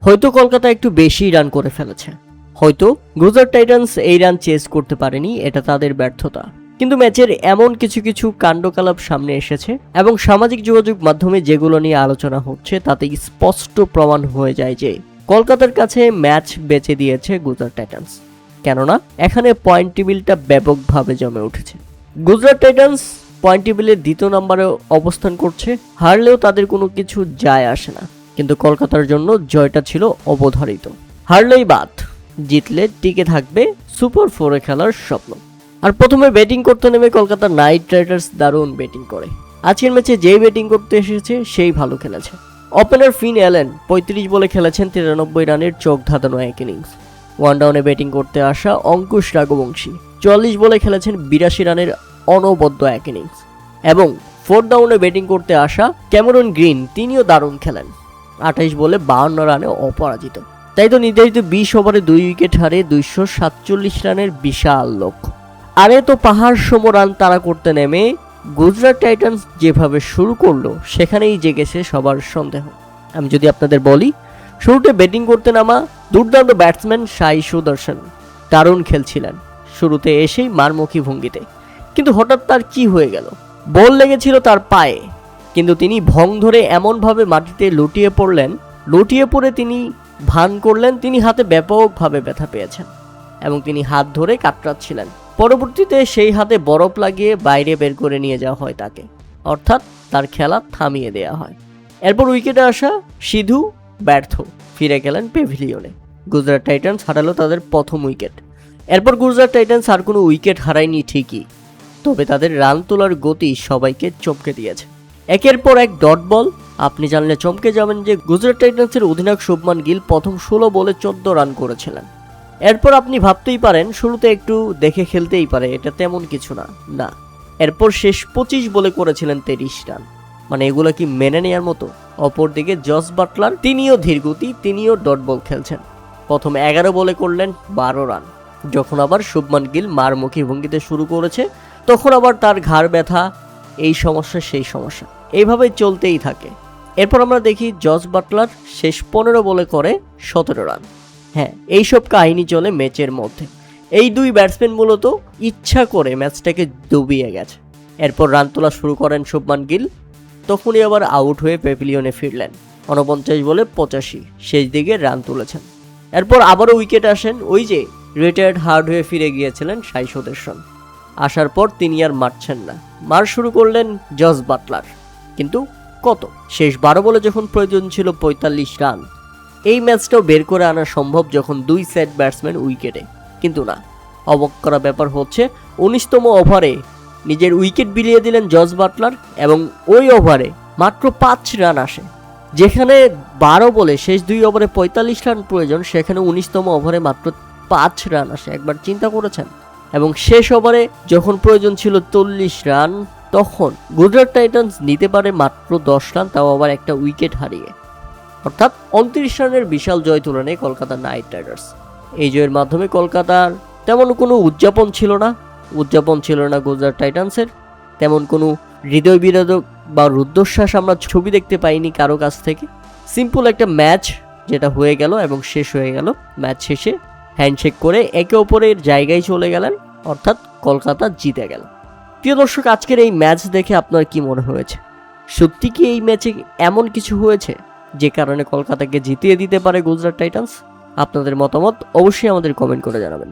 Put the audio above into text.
হয়তো কলকাতা একটু বেশি রান করে ফেলেছে, হয়তো গুজরাট টাইটান্স এই রান চেস করতে পারেনি, এটা তাদের ব্যর্থতা। কিন্তু ম্যাচের এমন কিছু কিছু কাণ্ডকলাপ সামনে এসেছে এবং সামাজিক যোগাযোগ মাধ্যমে যেগুলো নিয়ে আলোচনা হচ্ছে তাতে স্পষ্ট প্রমাণ হয়ে যায় যে কলকাতার কাছে ম্যাচ বেচে দিয়েছে গুজরাট টাইটান্স। কেননা এখানে পয়েন্ট টেবিলটা ব্যাপকভাবে জমে উঠেছে। গুজরাট টাইটান্স পয়েন্ট টেবিলের 2য় নম্বরে অবস্থান করছে, হারলেও তাদের কোনো কিছু যায় আসে না। কিন্তু কলকাতার জন্য জয়টা ছিল অবধারিত। হারলেই বাদ, জিতলে টিকে থাকবে সুপার 4-এ খেলার স্বপ্ন। আর প্রথমে ব্যাটিং করতে নেমে কলকাতা নাইট রাইডার্স দারুণ ব্যাটিং করে। আজকের ম্যাচে যেই ব্যাটিং করতে এসেছে সেই ভালো খেলেছে। ওপেনার ফিন অ্যালেন 35 বলে খেলেছেন 93 রানের চোখ ধাঁধানো এক ইনিংস। ওয়ান ডাউনে ব্যাটিং করতে আসা অঙ্কুশ রাঘবংশী 44 বলে খেলেছেন 82 রানের অনবদ্য এক ইনিংস। এবং 4 ডাউনে ব্যাটিং করতে আসা ক্যামেরন গ্রিন তিনিও দারুণ খেলেন, 28 বলে 52 রানে অপরাজিত। তাই তো নির্ধারিত 20 ওভারে 2 উইকেট হারে 247 রানের বিশাল লক্ষ্য। আরে তো পাহাড় সম রান তারা করতে নেমে গুজরাট টাইটান্স যেভাবে শুরু করলো সেখানেই জেগেছে সবার সন্দেহ। আমি যদি আপনাদের বলি, শুরুতে ব্যাটিং করতে নামা দুর্দান্ত ব্যাটসম্যান সাই সুদর্শন দারুণ খেলছিলেন শুরুতে এসেই মারমুখী ভঙ্গিতে, কিন্তু হঠাৎ তার কি হয়ে গেল, বল লেগেছিল তার পায়ে, কিন্তু তিনি ভং ধরে এমনভাবে মাটিতে লুটিয়ে পড়লেন, লুটিয়ে পড়ে তিনি ভান করলেন তিনি হাতে ব্যাপকভাবে ব্যথা পেয়েছেন এবং তিনি হাত ধরে কাতরাচ্ছিলেন। পরবর্তীতে সেই হাতে বরফ লাগিয়ে বাইরে বের করে নিয়ে যাওয়া হয় তাকে, অর্থাৎ তার খেলা থামিয়ে দেওয়া হয়। এরপর উইকেটে আসা সিধু ব্যর্থ, ফিরে গেলেন প্যাভিলিয়নে। গুজরাট টাইটান্স হারালো তাদের প্রথম উইকেট। এরপর গুজরাট টাইটান্স আর কোনো উইকেট হারায়নি ঠিকই, তবে তাদের রান তোলার গতি সবাইকে চমকে দিয়েছে। একের পর এক ডট বল। আপনি জানলে চমকে যাবেন যে গুজরাট টাইটান্সের অধিনায়ক শুভমান গিল প্রথম 16 বলে 14 রান করেছিলেন। এরপর আপনি ভাবতেই পারেন শুরুতে একটু দেখে খেলতেই পারে, এটা তেমন কিছু না। না, এরপর শেষ 25 বলে করেছিলেন 23 রান। মানে এগুলো কি মেনে নেওয়ার মতো? অপরদিকে জস বাটলার তিনিও ধীরগতি, তিনিও ডট বল খেলছেন। প্রথম 11 বলে করলেন 12 রান। যখন আবার শুভমান গিল মারমুখী ভঙ্গিতে শুরু করেছে তখন আবার তার ঘাড় ব্যথা, এই সমস্যা সেই সমস্যা, এইভাবেই চলতেই থাকে। এরপর আমরা দেখি জস বাটলার শেষ 15 বলে করে 17 রান। হ্যাঁ, এইসব কাহিনী চলে ম্যাচের মধ্যে। এই দুই ব্যাটসম্যান মূলত ইচ্ছা করে ম্যাচটাকে ডুবিয়ে গেছে। এরপর রান তোলা শুরু করেন শুভমান গিল, তখনই আবার আউট হয়ে প্যাভিলিয়নে ফিরলেন। 49 বলে 85 শেষ দিকে রান তুলেছেন। এরপর আবারও উইকেট আসেন ওই যে রিটায়ার্ড হার্ড হয়ে ফিরে গিয়েছিলেন সাই সুদর্শন। আসার পর তিনি আর মারছেন না, মার শুরু করলেন জস বাটলার। কিন্তু কত, শেষ 12 বলে যখন প্রয়োজন ছিল 45 রান, এই ম্যাচটাও বের করে আনা সম্ভব যখন 2 সেট ব্যাটসম্যান উইকেটে। কিন্তু না, অবাক করা ব্যাপার হচ্ছে 19তম ওভারে নিজের উইকেট বিলিয়ে দিলেন জস বাটলার এবং ওই ওভারে মাত্র 5 রান আসে। যেখানে 12 বলে শেষ 2 ওভারে 45 রান প্রয়োজন, সেখানে 19তম ওভারে মাত্র 5 রান আসে। একবার চিন্তা করেছেন? এবং শেষ ওভারে যখন প্রয়োজন ছিল 40 রান, তখন গুজরাট টাইটান্স নিতে পারে মাত্র 10 রান, তাও আবার একটা উইকেট হারিয়ে। অর্থাৎ 29 রানের বিশাল জয় তুলে নেয় কলকাতা নাইট রাইডার্স। এই জয়ের মাধ্যমে কলকাতার তেমন কোনো উদযাপন ছিল না গুজরাট টাইটান্সের। তেমন কোনো হৃদয় বিনোদক বা রুদ্ধশ্বাস আমরা ছবি দেখতে পাইনি কারো কাছ থেকে। সিম্পল একটা ম্যাচ যেটা হয়ে গেল এবং শেষ হয়ে গেল। ম্যাচ শেষে হ্যান্ডশেক করে একে অপরের জায়গায় চলে গেলেন, অর্থাৎ কলকাতা জিতে গেল। প্রিয় দর্শক, আজকের এই ম্যাচ দেখে আপনার কি মনে হয়েছে? সত্যি কি এই ম্যাচে এমন কিছু হয়েছে যে কারণে কলকাতাকে জিতিয়ে দিতে পারে গুজরাট টাইটান্স? আপনাদের মতামত অবশ্যই আমাদের কমেন্ট করে জানাবেন।